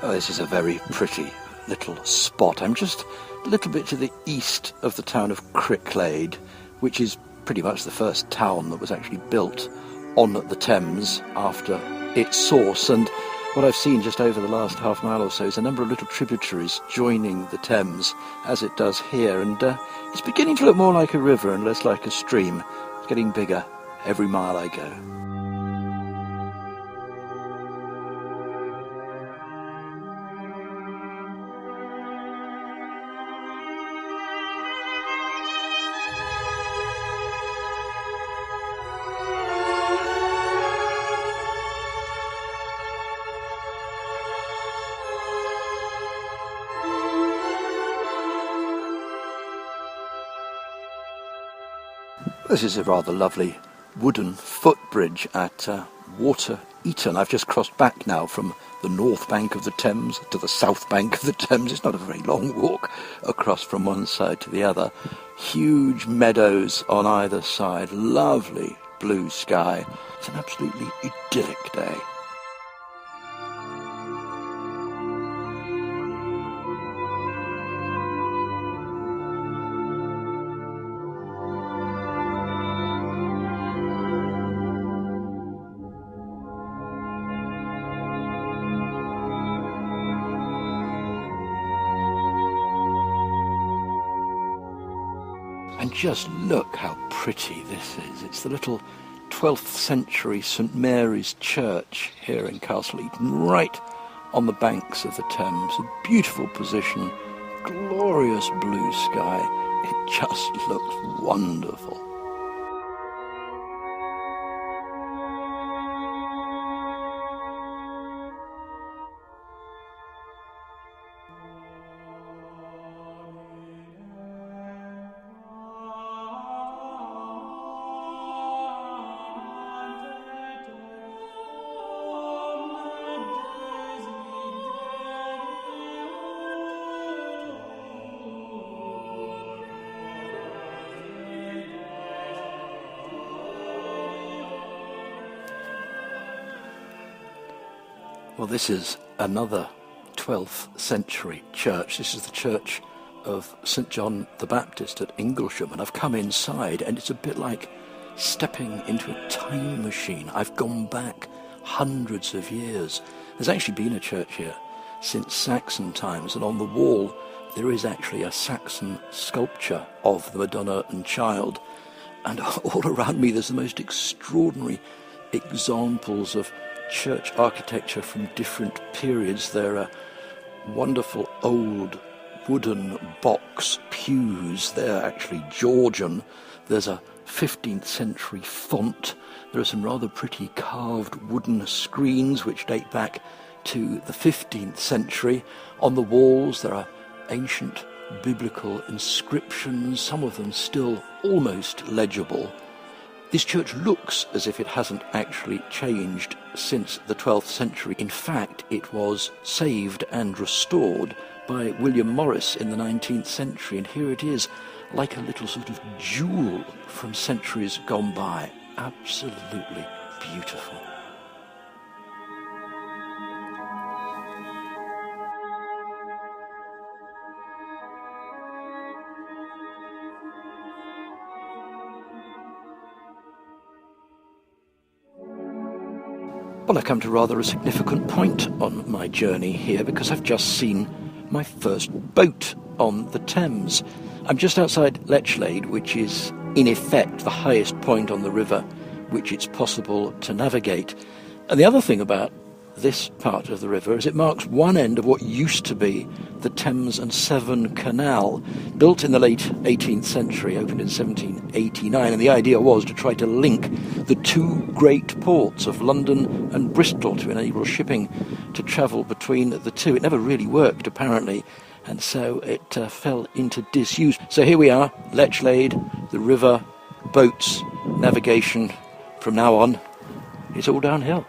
Oh, this is a very pretty little spot. I'm just a little bit to the east of the town of Cricklade, which is pretty much the first town that was actually built on the Thames after its source. And what I've seen just over the last half mile or so is a number of little tributaries joining the Thames as it does here. And it's beginning to look more like a river and less like a stream. It's getting bigger every mile I go. This is a rather lovely wooden footbridge at Water Eaton. I've just crossed back now from the north bank of the Thames to the south bank of the Thames. It's not a very long walk across from one side to the other. Huge meadows on either side, lovely blue sky. It's an absolutely idyllic day. And just look how pretty this is. It's the little 12th century St Mary's Church here in Castle Eaton, right on the banks of the Thames. A beautiful position, glorious blue sky. It just looks wonderful. Well, this is another 12th century church. This is the church of St John the Baptist at Inglesham, and I've come inside and it's a bit like stepping into a time machine. I've gone back hundreds of years. There's actually been a church here since Saxon times, and on the wall there is actually a Saxon sculpture of the Madonna and Child, and all around me there's the most extraordinary examples of church architecture from different periods. There are wonderful old wooden box pews. They're actually Georgian. There's a 15th century font. There are some rather pretty carved wooden screens which date back to the 15th century. On the walls there are ancient biblical inscriptions, some of them still almost legible. This church looks as if it hasn't actually changed since the 12th century. In fact, it was saved and restored by William Morris in the 19th century, and here it is, like a little sort of jewel from centuries gone by. Absolutely beautiful. Well, I come to rather a significant point on my journey here because I've just seen my first boat on the Thames. I'm just outside Lechlade, which is in effect the highest point on the river which it's possible to navigate. And the other thing about this part of the river is it marks one end of what used to be the Thames and Severn Canal, built in the late 18th century, opened in 1789, and the idea was to try to link the two great ports of London and Bristol to enable shipping to travel between the two. It never really worked, apparently, and so it fell into disuse. So here we are, Lechlade, the river, boats, navigation. From now on, it's all downhill.